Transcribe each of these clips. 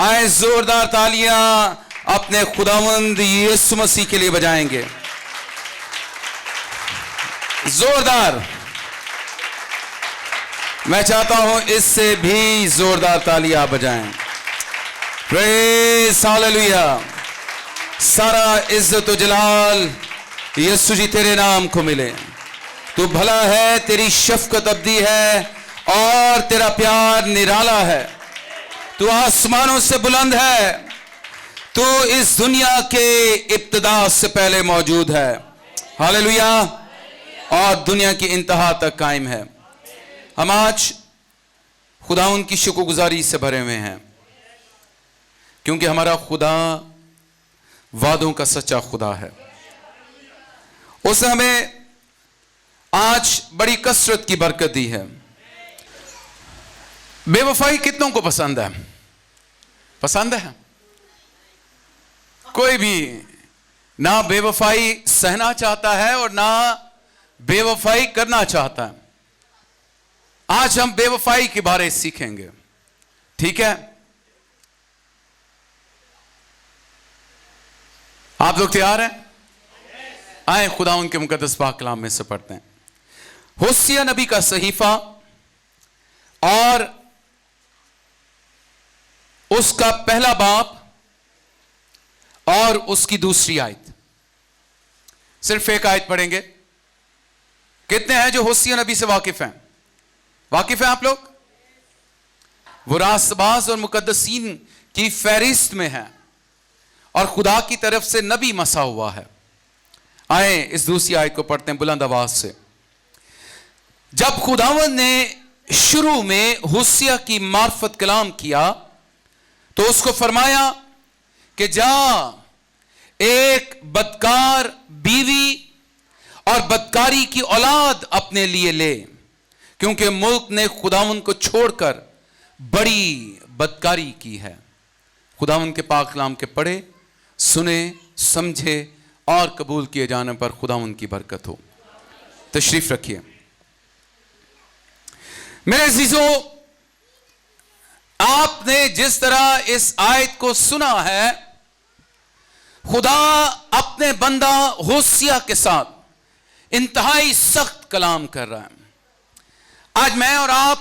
آئے زوردار تالیاں اپنے خداوند یسوع مسیح کے لیے بجائیں گے. زوردار. میں چاہتا ہوں اس سے بھی زوردار تالیاں بجائیں. پریز ہاللویا. سارا عزت و جلال یسوع جی تیرے نام کو ملے. تو بھلا ہے، تیری شفقت ابدی ہے اور تیرا پیار نرالا ہے. تو آسمانوں سے بلند ہے. تو اس دنیا کے ابتدا سے پہلے موجود ہے. ہاللویا. اور دنیا کی انتہا تک قائم ہے. ہم آج خداوند کی شکر گزاری سے بھرے ہوئے ہیں، کیونکہ ہمارا خدا وعدوں کا سچا خدا ہے. اس نے ہمیں آج بڑی کثرت کی برکت دی ہے. بے وفائی کتنوں کو پسند ہے؟ پسند ہے؟ کوئی بھی نہ بے وفائی سہنا چاہتا ہے اور نہ بے وفائی کرنا چاہتا ہے. آج ہم بے وفائی کے بارے سیکھیں گے. ٹھیک ہے؟ آپ لوگ تیار ہیں؟ آئیں خدا ان کے مقدس پاک کلام میں سے پڑھتے ہیں. ہوسیہ نبی کا صحیفہ اور اس کا پہلا باب اور اس کی دوسری آیت. صرف ایک آیت پڑھیں گے. کتنے ہیں جو ہوسیہ نبی سے واقف ہیں؟ واقف ہیں آپ لوگ؟ وہ راست باز اور مقدسین کی فہرست میں ہیں اور خدا کی طرف سے نبی مسا ہوا ہے. آئیں اس دوسری آیت کو پڑھتے ہیں بلند آواز سے. جب خداوند نے شروع میں ہوسیہ کی معرفت کلام کیا تو اس کو فرمایا کہ جا ایک بدکار بیوی اور بدکاری کی اولاد اپنے لیے لے، کیونکہ ملک نے خداوند کو چھوڑ کر بڑی بدکاری کی ہے. خداوند کے پاک کلام کے پڑھے، سنے، سمجھے اور قبول کیے جانے پر خداوند کی برکت ہو. تشریف رکھیے. میرے عزیزوں، آپ نے جس طرح اس آیت کو سنا ہے، خدا اپنے بندہ ہوسیہ کے ساتھ انتہائی سخت کلام کر رہا ہے. آج میں اور آپ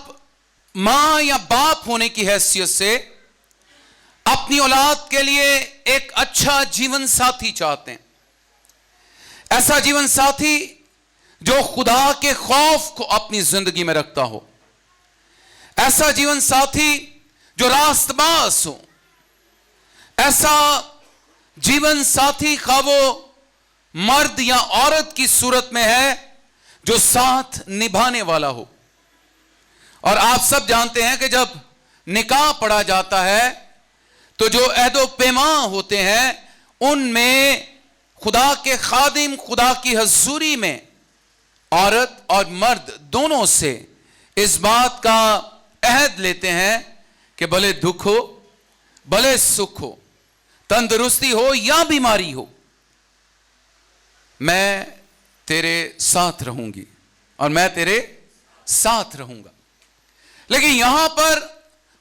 ماں یا باپ ہونے کی حیثیت سے اپنی اولاد کے لیے ایک اچھا جیون ساتھی چاہتے ہیں. ایسا جیون ساتھی جو خدا کے خوف کو اپنی زندگی میں رکھتا ہو. ایسا جیون ساتھی جو راست باز ہو. ایسا جیون ساتھی خواہ وہ مرد یا عورت کی صورت میں ہے جو ساتھ نبھانے والا ہو. اور آپ سب جانتے ہیں کہ جب نکاح پڑھا جاتا ہے تو جو عہد و پیمان ہوتے ہیں ان میں خدا کے خادم خدا کی حضوری میں عورت اور مرد دونوں سے اس بات کا عہد لیتے ہیں کہ بھلے دکھ ہو، بھلے سکھ ہو، تندرستی ہو یا بیماری ہو، میں تیرے ساتھ رہوں گی اور میں تیرے ساتھ رہوں گا. لیکن یہاں پر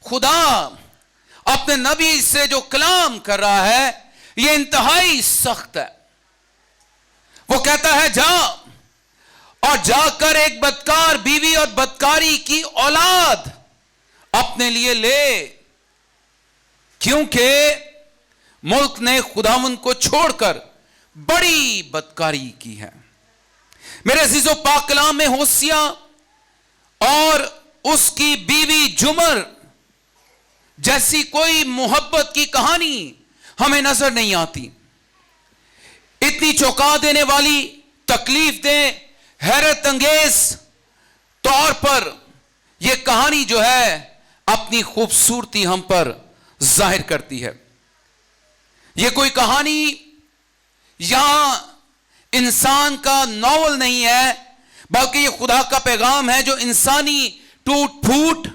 خدا اپنے نبی سے جو کلام کر رہا ہے یہ انتہائی سخت ہے. وہ کہتا ہے جا اور جا کر ایک بدکار بیوی اور بدکاری کی اولاد اپنے لیے لے، کیونکہ ملک نے خداوند کو چھوڑ کر بڑی بدکاری کی ہے. میرے عزیزو، پاک کلام میں ہوسیہ اور اس کی بیوی جمر جیسی کوئی محبت کی کہانی ہمیں نظر نہیں آتی. اتنی چونکا دینے والی، تکلیف دہ، حیرت انگیز طور پر یہ کہانی جو ہے اپنی خوبصورتی ہم پر ظاہر کرتی ہے. یہ کوئی کہانی یا انسان کا ناول نہیں ہے، بلکہ یہ خدا کا پیغام ہے جو انسانی ٹوٹ پھوٹ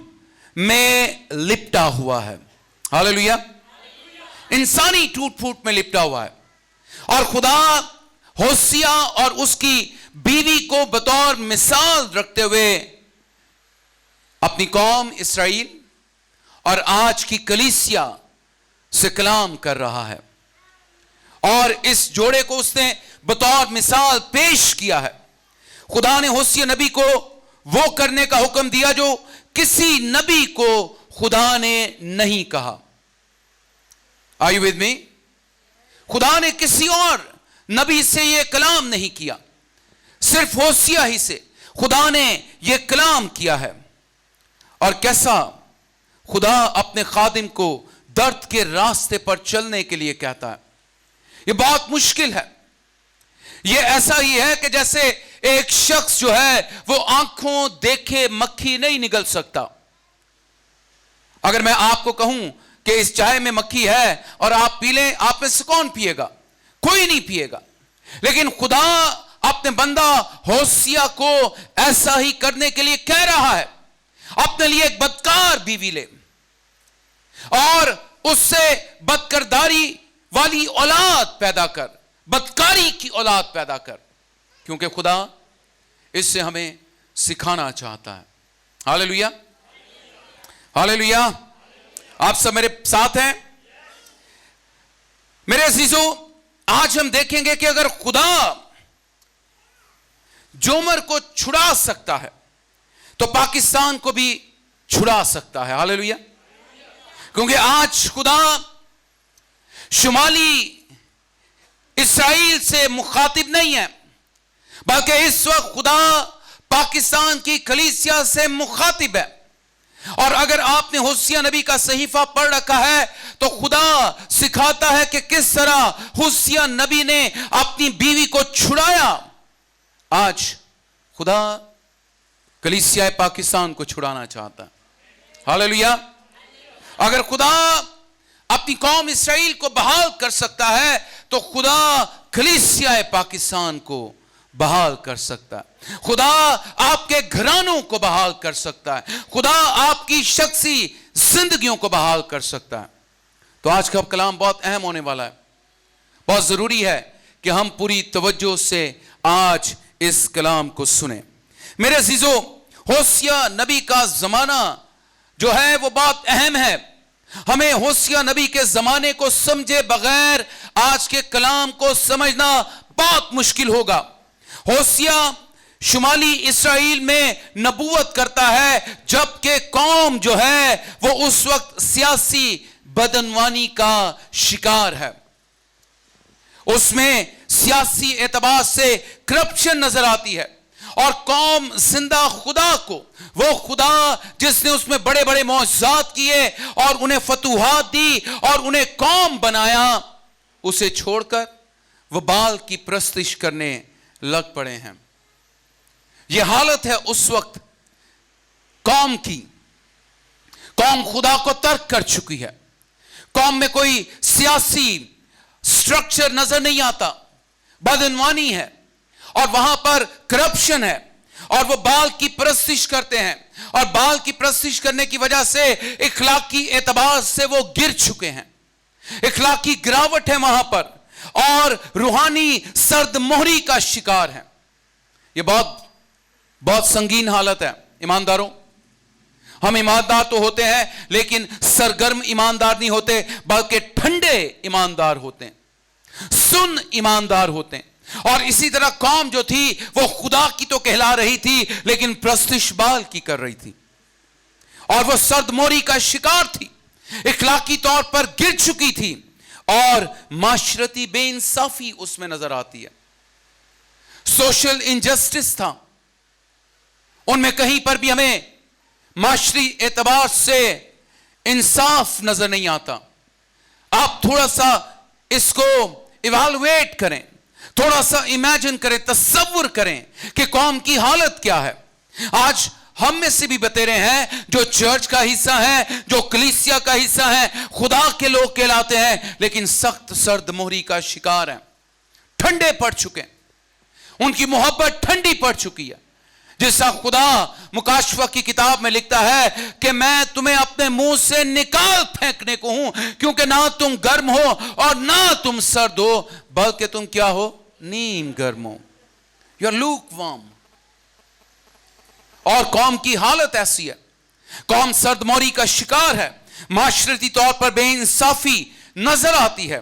میں لپٹا ہوا ہے. ہاللویا. انسانی ٹوٹ پھوٹ میں لپٹا ہوا ہے. اور خدا ہوسیہ اور اس کی بیوی کو بطور مثال رکھتے ہوئے اپنی قوم اسرائیل اور آج کی کلیسیا سے کلام کر رہا ہے اور اس جوڑے کو اس نے بطور مثال پیش کیا ہے. خدا نے ہوسیہ نبی کو وہ کرنے کا حکم دیا جو کسی نبی کو خدا نے نہیں کہا. Are you with me? خدا نے کسی اور نبی سے یہ کلام نہیں کیا, صرف ہوسیہ ہی سے خدا نے یہ کلام کیا ہے. اور کیسا خدا اپنے خادم کو درد کے راستے پر چلنے کے لیے کہتا ہے. یہ بہت مشکل ہے. یہ ایسا ہی ہے کہ جیسے ایک شخص جو ہے وہ آنکھوں دیکھے مکھی نہیں نگل سکتا. اگر میں آپ کو کہوں کہ اس چائے میں مکھی ہے اور آپ پی لیں, آپ میں سے کون پیے گا؟ کوئی نہیں پیے گا. لیکن خدا اپنے بندہ ہوسیہ کو ایسا ہی کرنے کے لیے کہہ رہا ہے. اپنے لیے ایک بدکار بیوی لے اور اس سے بدکرداری والی اولاد پیدا کر, بدکاری کی اولاد پیدا کر, کیونکہ خدا اس سے ہمیں سکھانا چاہتا ہے. ہاللیلویہ, ہاللیلویہ. آپ سب میرے ساتھ ہیں؟ میرے عزیزو, آج ہم دیکھیں گے کہ اگر خدا جومر کو چھڑا سکتا ہے تو پاکستان کو بھی چھڑا سکتا ہے. ہاللیلویہ. کیونکہ آج خدا شمالی اسرائیل سے مخاطب نہیں ہے, بلکہ اس وقت خدا پاکستان کی کلیسیا سے مخاطب ہے. اور اگر آپ نے ہوسیہ نبی کا صحیفہ پڑھ رکھا ہے تو خدا سکھاتا ہے کہ کس طرح ہوسیہ نبی نے اپنی بیوی کو چھڑایا. آج خدا کلیسیا پاکستان کو چھڑانا چاہتا ہے. ہاللیلویہ. اگر خدا اپنی قوم اسرائیل کو بحال کر سکتا ہے تو خدا کلیسیا پاکستان کو بحال کر سکتا ہے. خدا آپ کے گھرانوں کو بحال کر سکتا ہے. خدا آپ کی شخصی زندگیوں کو بحال کر سکتا ہے. تو آج کا کلام بہت اہم ہونے والا ہے. بہت ضروری ہے کہ ہم پوری توجہ سے آج اس کلام کو سنیں. میرے عزیزو, ہوسیہ نبی کا زمانہ جو ہے وہ بہت اہم ہے. ہمیں ہوسیہ نبی کے زمانے کو سمجھے بغیر آج کے کلام کو سمجھنا بہت مشکل ہوگا. ہوسیہ شمالی اسرائیل میں نبوت کرتا ہے جبکہ قوم جو ہے وہ اس وقت سیاسی بدعنوانی کا شکار ہے. اس میں سیاسی اعتبار سے کرپشن نظر آتی ہے اور قوم زندہ خدا کو, وہ خدا جس نے اس میں بڑے بڑے معجزات کیے اور انہیں فتوحات دی اور انہیں قوم بنایا, اسے چھوڑ کر وہ بال کی پرستش کرنے لگ پڑے ہیں. یہ حالت ہے اس وقت قوم کی. قوم خدا کو ترک کر چکی ہے. قوم میں کوئی سیاسی سٹرکچر نظر نہیں آتا, بدعنوانی ہے اور وہاں پر کرپشن ہے اور وہ بال کی پرستش کرتے ہیں اور بال کی پرستش کرنے کی وجہ سے اخلاقی اعتبار سے وہ گر چکے ہیں. اخلاقی گراوٹ ہے وہاں پر اور روحانی سرد مہری کا شکار ہے. یہ بہت سنگین حالت ہے. ایمانداروں, ہم ایماندار تو ہوتے ہیں لیکن سرگرم ایماندار نہیں ہوتے, بلکہ ٹھنڈے ایماندار ہوتے ہیں, سن ایماندار ہوتے ہیں. اور اسی طرح قوم جو تھی وہ خدا کی تو کہلا رہی تھی لیکن پرستش بال کی کر رہی تھی اور وہ سرد موری کا شکار تھی, اخلاقی طور پر گر چکی تھی اور معاشرتی بے انصافی اس میں نظر آتی ہے. سوشل انجسٹس تھا ان میں, کہیں پر بھی ہمیں معاشری اعتبار سے انصاف نظر نہیں آتا. آپ تھوڑا سا اس کو ایوالویٹ کریں, تھوڑا سا امیجن کریں, تصور کریں کہ قوم کی حالت کیا ہے. آج ہم میں سے بھی بتیرے ہیں جو چرچ کا حصہ ہیں, جو کلیسیا کا حصہ ہیں, خدا کے لوگ کہلاتے ہیں لیکن سخت سرد مہری کا شکار ہیں, ٹھنڈے پڑ چکے ہیں, ان کی محبت ٹھنڈی پڑ چکی ہے. جیسا خدا مکاشفہ کی کتاب میں لکھتا ہے کہ میں تمہیں اپنے منہ سے نکال پھینکنے کو ہوں, کیونکہ نہ تم گرم ہو اور نہ تم سرد ہو, بلکہ تم کیا ہو, نیم گرم ہو. You are lukewarm. اور قوم کی حالت ایسی ہے, قوم سرد موری کا شکار ہے, معاشرتی طور پر بے انصافی نظر آتی ہے.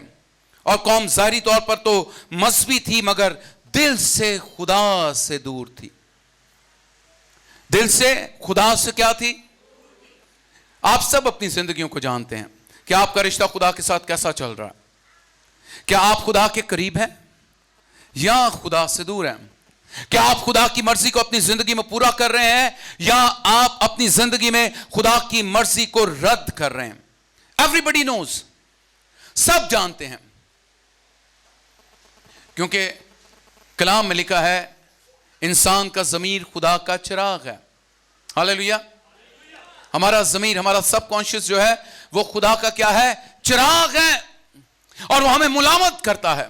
اور قوم ظاہری طور پر تو مذہبی تھی مگر دل سے خدا سے دور تھی. دل سے خدا سے کیا تھی؟ آپ سب اپنی زندگیوں کو جانتے ہیں کہ آپ کا رشتہ خدا کے ساتھ کیسا چل رہا ہے. کیا آپ خدا کے قریب ہیں یا خدا سے دور ہیں؟ کیا آپ خدا کی مرضی کو اپنی زندگی میں پورا کر رہے ہیں یا آپ اپنی زندگی میں خدا کی مرضی کو رد کر رہے ہیں؟ ایوری بڈی نوز، سب جانتے ہیں، کیونکہ کلام میں لکھا ہے انسان کا ضمیر خدا کا چراغ ہے. ہاللیلویا. ہمارا ضمیر، ہمارا سب کانشیس جو ہے وہ خدا کا کیا ہے؟ چراغ ہے، اور وہ ہمیں ملامت کرتا ہے.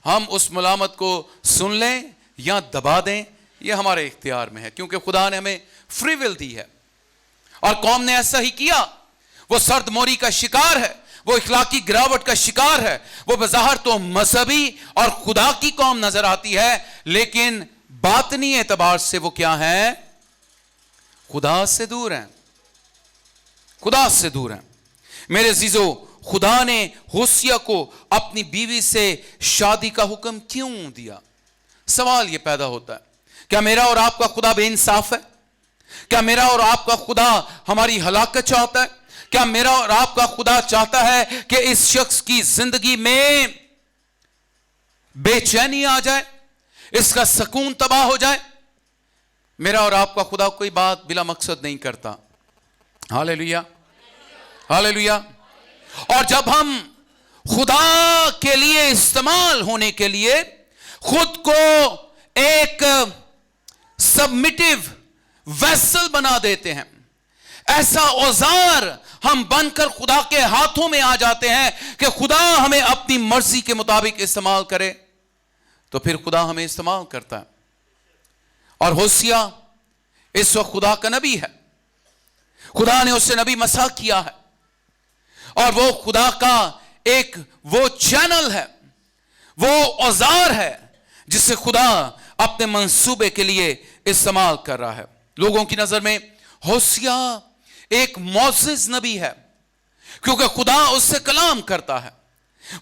ہم اس ملامت کو سن لیں یا دبا دیں یہ ہمارے اختیار میں ہے، کیونکہ خدا نے ہمیں فری ول دی ہے. اور قوم نے ایسا ہی کیا. وہ سرد موری کا شکار ہے، وہ اخلاقی گراوٹ کا شکار ہے. وہ بظاہر تو مذہبی اور خدا کی قوم نظر آتی ہے، لیکن باطنی اعتبار سے وہ کیا ہے؟ خدا سے دور ہیں. خدا سے دور ہیں. میرے عزیزو، خدا نے ہوسیہ کو اپنی بیوی سے شادی کا حکم کیوں دیا؟ سوال یہ پیدا ہوتا ہے، کیا میرا اور آپ کا خدا بے انصاف ہے؟ کیا میرا اور آپ کا خدا ہماری ہلاکت چاہتا ہے؟ کیا میرا اور آپ کا خدا چاہتا ہے کہ اس شخص کی زندگی میں بے چینی آ جائے، اس کا سکون تباہ ہو جائے؟ میرا اور آپ کا خدا کوئی بات بلا مقصد نہیں کرتا. ہاللیلویا، ہاللیلویا. اور جب ہم خدا کے لیے استعمال ہونے کے لیے خود کو ایک سبمٹیو ویسل بنا دیتے ہیں، ایسا اوزار ہم بن کر خدا کے ہاتھوں میں آ جاتے ہیں کہ خدا ہمیں اپنی مرضی کے مطابق استعمال کرے، تو پھر خدا ہمیں استعمال کرتا ہے. اور ہوسیہ اس وقت خدا کا نبی ہے. خدا نے اس سے نبی مسح کیا ہے، اور وہ خدا کا ایک وہ چینل ہے، وہ اوزار ہے جس سے خدا اپنے منصوبے کے لیے استعمال کر رہا ہے. لوگوں کی نظر میں ہوسیہ ایک معزز نبی ہے، کیونکہ خدا اس سے کلام کرتا ہے.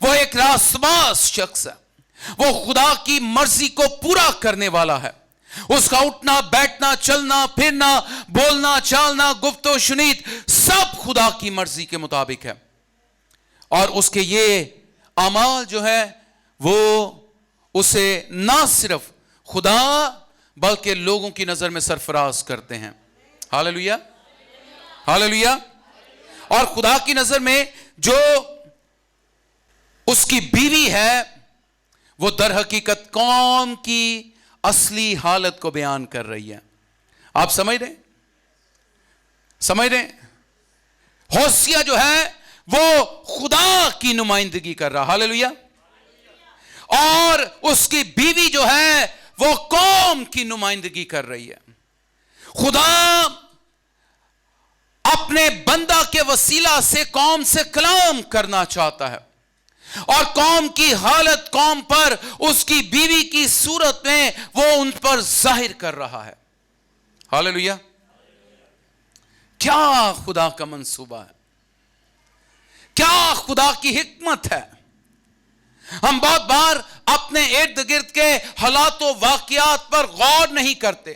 وہ ایک راست باز شخص ہے، وہ خدا کی مرضی کو پورا کرنے والا ہے. اس کا اٹھنا بیٹھنا چلنا پھرنا بولنا چالنا گفت و شنید سب خدا کی مرضی کے مطابق ہے. اور اس کے یہ اعمال جو ہے وہ اسے نہ صرف خدا بلکہ لوگوں کی نظر میں سرفراز کرتے ہیں. ہاللیلویا، ہاللیلویا. اور خدا کی نظر میں جو اس کی بیوی ہے وہ در حقیقت قوم کی اصلی حالت کو بیان کر رہی ہے. آپ سمجھ رہے ہیں؟ سمجھ رہے ہیں؟ ہوسیہ جو ہے وہ خدا کی نمائندگی کر رہا. ہاللیلویا. اور اس کی بیوی جو ہے وہ قوم کی نمائندگی کر رہی ہے. خدا اپنے بندہ کے وسیلہ سے قوم سے کلام کرنا چاہتا ہے، اور قوم کی حالت قوم پر اس کی بیوی کی صورت میں وہ ان پر ظاہر کر رہا ہے. ہاللیلویا. کیا خدا کا منصوبہ ہے، کیا خدا کی حکمت ہے. ہم بہت بار اپنے ارد گرد کے حالات و واقعات پر غور نہیں کرتے.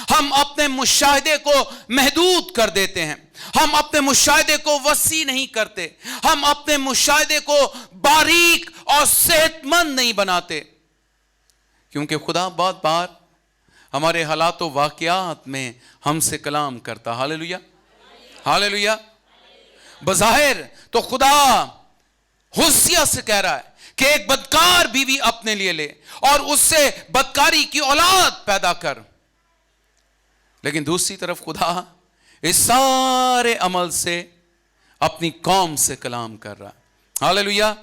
ہم اپنے مشاہدے کو محدود کر دیتے ہیں، ہم اپنے مشاہدے کو وسیع نہیں کرتے، ہم اپنے مشاہدے کو باریک اور صحت مند نہیں بناتے، کیونکہ خدا بہت بار ہمارے حالات و واقعات میں ہم سے کلام کرتا. ہاللیلویا، ہاللیلویا. بظاہر تو خدا ہوسیہ سے کہہ رہا ہے کہ ایک بدکار بیوی اپنے لیے لے اور اس سے بدکاری کی اولاد پیدا کر، لیکن دوسری طرف خدا اس سارے عمل سے اپنی قوم سے کلام کر رہا ہے. ہاللیلویا.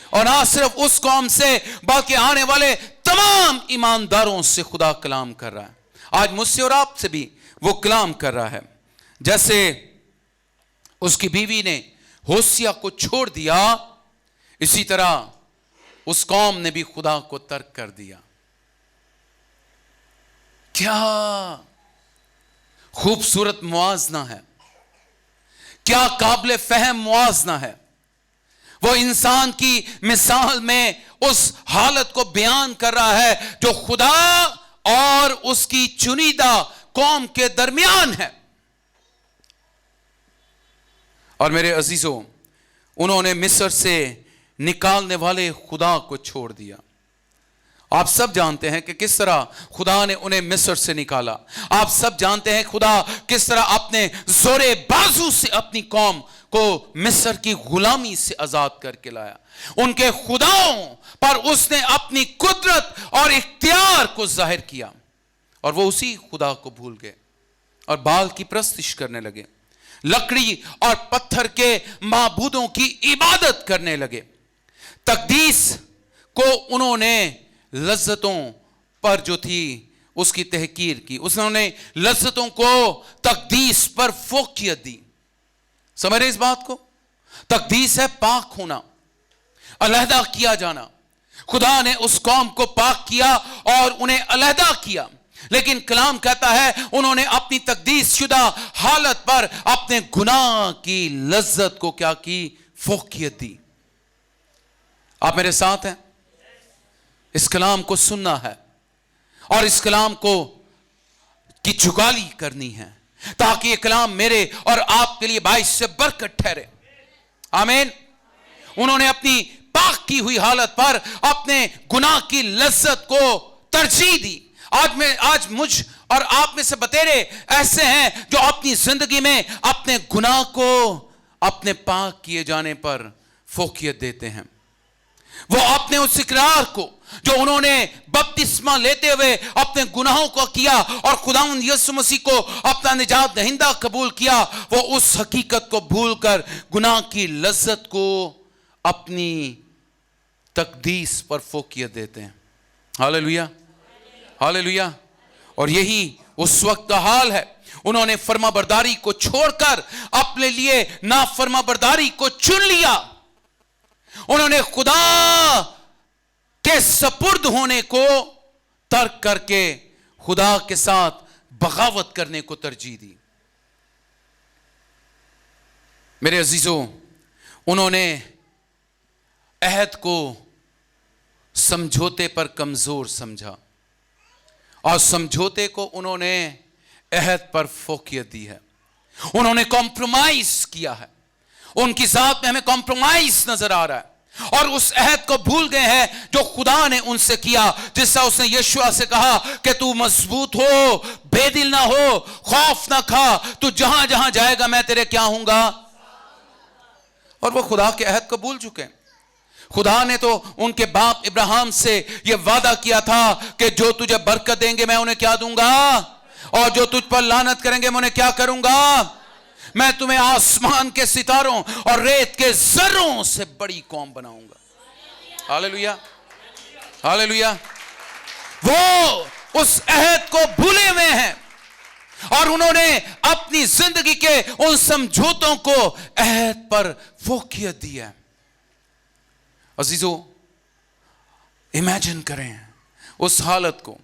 اور نہ صرف اس قوم سے بلکہ آنے والے تمام ایمانداروں سے خدا کلام کر رہا ہے. آج مجھ سے اور آپ سے بھی وہ کلام کر رہا ہے. جیسے اس کی بیوی نے ہوسیہ کو چھوڑ دیا، اسی طرح اس قوم نے بھی خدا کو ترک کر دیا. کیا خوبصورت موازنہ ہے، کیا قابل فہم موازنہ ہے. وہ انسان کی مثال میں اس حالت کو بیان کر رہا ہے جو خدا اور اس کی چنیدہ قوم کے درمیان ہے. اور میرے عزیزوں، انہوں نے مصر سے نکالنے والے خدا کو چھوڑ دیا. آپ سب جانتے ہیں کہ کس طرح خدا نے انہیں مصر سے نکالا. آپ سب جانتے ہیں خدا کس طرح اپنے زور بازو سے اپنی قوم کو مصر کی غلامی سے آزاد کر کے لایا. ان کے خداؤں پر اس نے اپنی قدرت اور اختیار کو ظاہر کیا، اور وہ اسی خدا کو بھول گئے اور بال کی پرستش کرنے لگے، لکڑی اور پتھر کے معبودوں کی عبادت کرنے لگے. تقدیس کو انہوں نے لذتوں پر جو تھی اس کی تحقیر کی. انہوں نے لذتوں کو تقدیس پر فوقیت دی. سمجھ رہے اس بات کو؟ تقدیس ہے پاک ہونا، علیحدہ کیا جانا. خدا نے اس قوم کو پاک کیا اور انہیں علیحدہ کیا، لیکن کلام کہتا ہے انہوں نے اپنی تقدیس شدہ حالت پر اپنے گناہ کی لذت کو کیا کی؟ فوقیت دی. آپ میرے ساتھ ہیں؟ اس کلام کو سننا ہے اور اس کلام کو کی چگالی کرنی ہے تاکہ یہ کلام میرے اور آپ کے لیے باعث سے برکت ٹھہرے. آمین. انہوں نے اپنی پاک کی ہوئی حالت پر اپنے گناہ کی لذت کو ترجیح دی. آج مجھ اور آپ میں سے بتیرے ایسے ہیں جو اپنی زندگی میں اپنے گناہ کو اپنے پاک کیے جانے پر فوقیت دیتے ہیں. وہ اپنے اس اقرار کو جو انہوں نے بپتسمہ لیتے ہوئے اپنے گناہوں کو کیا اور خداوند یسوع مسیح کو اپنا نجات دہندہ قبول کیا، وہ اس حقیقت کو بھول کر گناہ کی لذت کو اپنی تقدیس پر فوقیت دیتے ہیں. ہاللیلویا، ہاللیلویا. اور یہی اس وقت کا حال ہے. انہوں نے فرما برداری کو چھوڑ کر اپنے لیے نافرما برداری کو چن لیا. انہوں نے خدا کے سپرد ہونے کو ترک کر کے خدا کے ساتھ بغاوت کرنے کو ترجیح دی. میرے عزیزوں، انہوں نے عہد کو سمجھوتے پر کمزور سمجھا اور سمجھوتے کو انہوں نے عہد پر فوقیت دی ہے. انہوں نے کمپرومائز کیا ہے. ان کی ذات میں ہمیں کمپرومائز نظر آ رہا ہے اور اس عہد کو بھول گئے ہیں جو خدا نے ان سے کیا. جس طرح اس نے یشوع سے کہا کہ تو مضبوط ہو، بے دل نہ ہو، خوف نہ کھا، تو جہاں جہاں جائے گا میں تیرے کیا ہوں گا. اور وہ خدا کے عہد کو بھول چکے. خدا نے تو ان کے باپ ابراہیم سے یہ وعدہ کیا تھا کہ جو تجھے برکت دیں گے میں انہیں کیا دوں گا، اور جو تجھ پر لعنت کریں گے میں انہیں کیا کروں گا. میں تمہیں آسمان کے ستاروں اور ریت کے ذروں سے بڑی قوم بناؤں گا. ہاللیلویا، ہاللیلویا. وہ اس عہد کو بھولے ہوئے ہیں اور انہوں نے اپنی زندگی کے ان سمجھوتوں کو عہد پر فوقیت دی ہے. عزیزو، امیجن کریں اس حالت کو.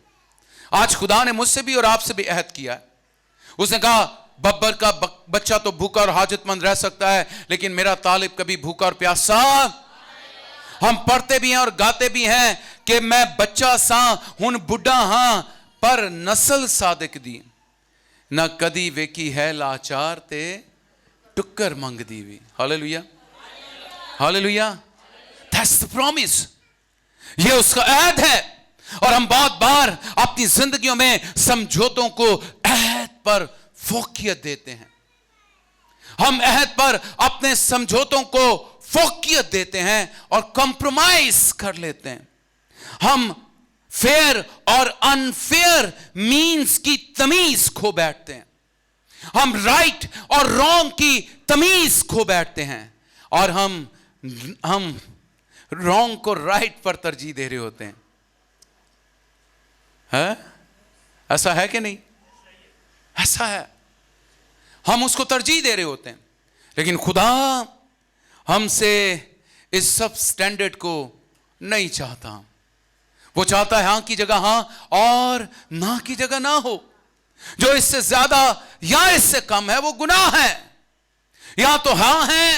آج خدا نے مجھ سے بھی اور آپ سے بھی عہد کیا ہے. اس نے کہا ببر کا بچہ تو بھوکا اور حاجت مند رہ سکتا ہے لیکن میرا طالب کبھی بھوکا اور پیاسا. ہم پڑھتے بھی ہیں اور گاتے بھی ہیں کہ میں بچہ سا ہن بڈھا ہاں پر نسل صادق دی، نہ کدی ویکی ہے لاچار تے ٹکر منگ دی وی. ہاللیلویا، ہاللیلویا. That's the promise. یہ اس کا عہد ہے. اور ہم بہت بار اپنی زندگیوں میں سمجھوتوں کو عہد پر فوقیت دیتے ہیں. ہم عہد پر اپنے سمجھوتوں کو فوقیت دیتے ہیں اور کمپرومائز کر لیتے ہیں. ہم فیئر اور انفیئر مینز کی تمیز کھو بیٹھتے ہیں. ہم رائٹ اور رانگ کی تمیز کھو بیٹھتے ہیں اور ہم رانگ کو رائٹ پر ترجیح دے رہے ہوتے ہیں. ایسا ہے کہ نہیں؟ ایسا ہے. ہم اس کو ترجیح دے رہے ہوتے ہیں لیکن خدا ہم سے اس سب سٹینڈرڈ کو نہیں چاہتا. وہ چاہتا ہے ہاں کی جگہ ہاں اور نہ کی جگہ نہ ہو. جو اس سے زیادہ یا اس سے کم ہے وہ گناہ ہے. یا تو ہاں ہے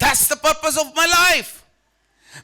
that's the purpose of my life.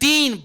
3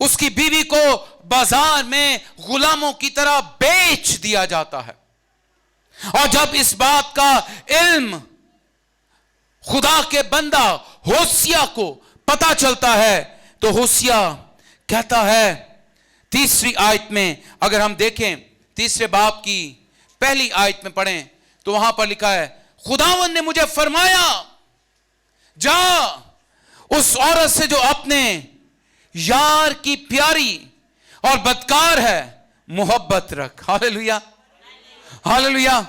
اس کی بیوی کو بازار میں غلاموں کی طرح بیچ دیا جاتا ہے. اور جب اس بات کا علم خدا کے بندہ ہوسیا کو پتا چلتا ہے تو ہوسیا کہتا ہے 3 آیت میں، اگر ہم دیکھیں 3 باب کی پہلی آیت میں پڑھیں تو وہاں پر لکھا ہے، خداوند نے مجھے فرمایا جا اس عورت سے جو اپنے یار کی پیاری اور بدکار ہے محبت رکھ. Hallelujah hallelujah.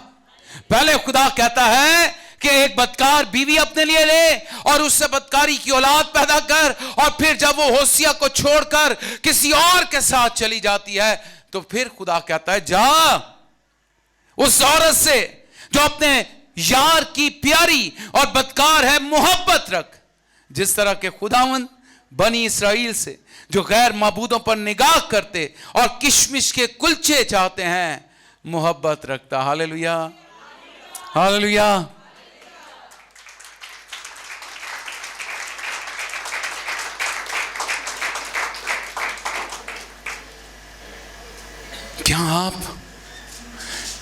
پہلے خدا کہتا ہے کہ ایک بدکار بیوی اپنے لیے لے اور اس سے بدکاری کی اولاد پیدا کر، اور پھر جب وہ ہوسیا کو چھوڑ کر کسی اور کے ساتھ چلی جاتی ہے تو پھر خدا کہتا ہے جا اس عورت سے جو اپنے یار کی پیاری اور بدکار ہے محبت رکھ. جس طرح کے خداوند بنی اسرائیل سے جو غیر معبودوں پر نگاہ کرتے اور کشمش کے کلچے چاہتے ہیں محبت رکھتا. Hallelujah hallelujah. کیا آپ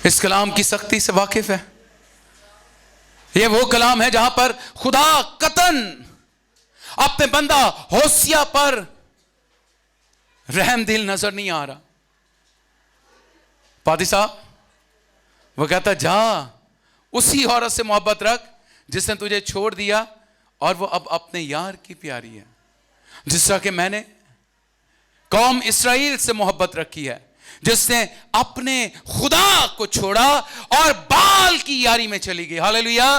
اس کلام کی سختی سے واقف ہے؟ یہ وہ کلام ہے جہاں پر خدا قطعاً اپنے بندہ ہوسیا پر رحم دل نظر نہیں آ رہا. پادری صاحب وہ کہتا جا اسی عورت سے محبت رکھ جس نے تجھے چھوڑ دیا اور وہ اب اپنے یار کی پیاری ہے. جس طرح کہ میں نے قوم اسرائیل سے محبت رکھی ہے جس نے اپنے خدا کو چھوڑا اور بال کی یاری میں چلی گئی. Hallelujah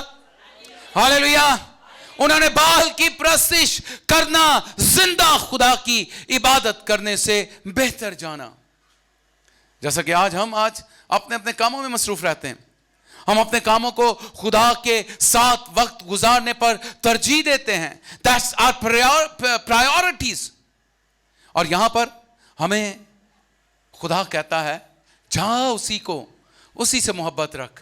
hallelujah. انہوں نے بال کی پرستش کرنا زندہ خدا کی عبادت کرنے سے بہتر جانا. جیسا کہ آج اپنے اپنے کاموں میں مصروف رہتے ہیں. ہم اپنے کاموں کو خدا کے ساتھ وقت گزارنے پر ترجیح دیتے ہیں. That's our priorities. اور یہاں پر ہمیں خدا کہتا ہے جا اسی سے محبت رکھ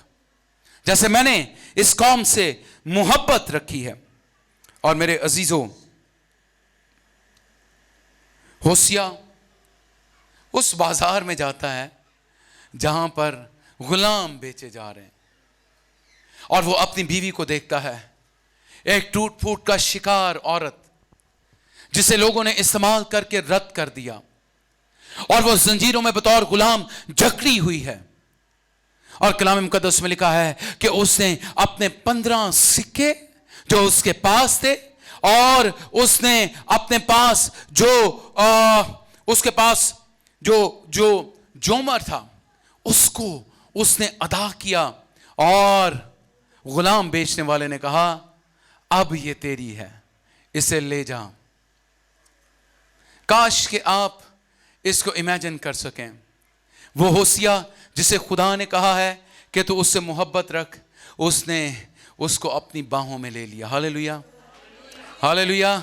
جیسے میں نے اس قوم سے محبت رکھی ہے. اور میرے عزیزوں، ہوسیا اس بازار میں جاتا ہے جہاں پر غلام بیچے جا رہے ہیں اور وہ اپنی بیوی کو دیکھتا ہے، ایک ٹوٹ پھوٹ کا شکار عورت جسے لوگوں نے استعمال کر کے رد کر دیا اور وہ زنجیروں میں بطور غلام جکڑی ہوئی ہے. اور کلام مقدس میں لکھا ہے کہ اس نے اپنے 15 سکے جو اس کے پاس تھے اور اس نے اپنے پاس جو جومر تھا اس کو اس نے ادا کیا، اور غلام بیچنے والے نے کہا اب یہ تیری ہے، اسے لے جا. کاش کہ آپ اس کو امیجن کر سکیں. وہ ہوسیا جسے خدا نے کہا ہے کہ تو اس سے محبت رکھ، اس نے اس کو اپنی باہوں میں لے لیا. Hallelujah hallelujah.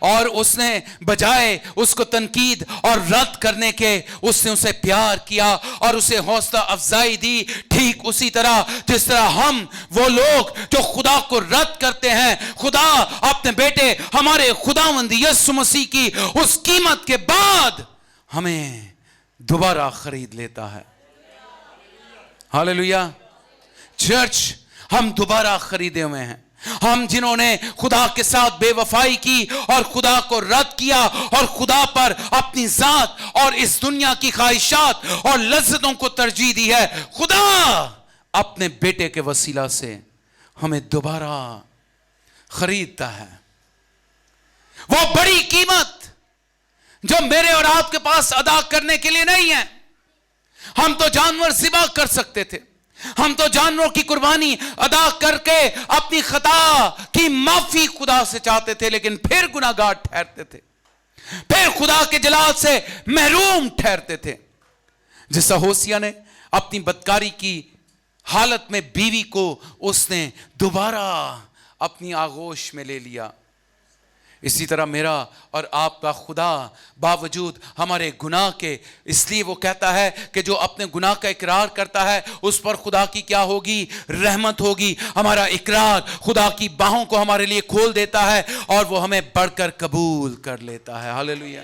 اور اس نے بجائے اس کو تنقید اور رد کرنے کے اس نے اسے پیار کیا اور اسے حوصلہ افزائی دی. ٹھیک اسی طرح جس طرح ہم وہ لوگ جو خدا کو رد کرتے ہیں، خدا اپنے بیٹے ہمارے خداوند یسوع مسیح کی اس قیمت کے بعد ہمیں دوبارہ خرید لیتا ہے. ہاللویا. چرچ ہم دوبارہ خریدے ہوئے ہیں. ہم جنہوں نے خدا کے ساتھ بے وفائی کی اور خدا کو رد کیا اور خدا پر اپنی ذات اور اس دنیا کی خواہشات اور لذتوں کو ترجیح دی ہے، خدا اپنے بیٹے کے وسیلہ سے ہمیں دوبارہ خریدتا ہے. وہ بڑی قیمت جو میرے اور آپ کے پاس ادا کرنے کے لیے نہیں ہے. ہم تو جانور ذبح کر سکتے تھے، ہم تو جانوروں کی قربانی ادا کر کے اپنی خطا کی معافی خدا سے چاہتے تھے، لیکن پھر گناہگار ٹھہرتے تھے، پھر خدا کے جلال سے محروم ٹھہرتے تھے. جیسا ہوسیا نے اپنی بدکاری کی حالت میں بیوی کو اس نے دوبارہ اپنی آغوش میں لے لیا، اسی طرح میرا اور آپ کا خدا باوجود ہمارے گناہ کے، اس لیے وہ کہتا ہے کہ جو اپنے گناہ کا اقرار کرتا ہے اس پر خدا کی کیا ہوگی؟ رحمت ہوگی. ہمارا اقرار خدا کی باہوں کو ہمارے لیے کھول دیتا ہے اور وہ ہمیں بڑھ کر قبول کر لیتا ہے. ہاللیلویا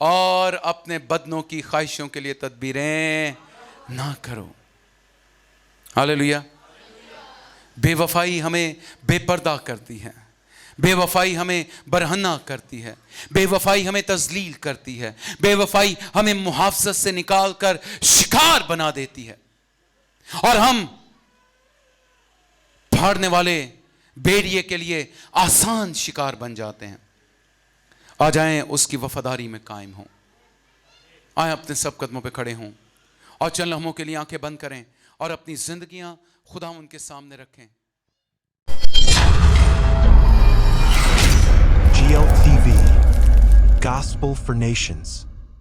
اور اپنے بدنوں کی خواہشوں کے لیے تدبیریں نہ کرو. ہاللیلویا. بے وفائی ہمیں بے پردہ کرتی ہے, بے وفائی ہمیں برہنہ کرتی ہے, بے وفائی ہمیں تذلیل کرتی ہے, بے وفائی ہمیں محافظت سے نکال کر شکار بنا دیتی ہے, اور ہم پھاڑنے والے بیڑیے کے لیے آسان شکار بن جاتے ہیں. آ جائیں اس کی وفاداری میں قائم ہوں. آئیں اپنے سب قدموں پہ کھڑے ہوں اور چند لمحوں کے لیے آنکھیں بند کریں اور اپنی زندگیاں خدا ان کے سامنے رکھیں. GLTV, Gospel for Nations.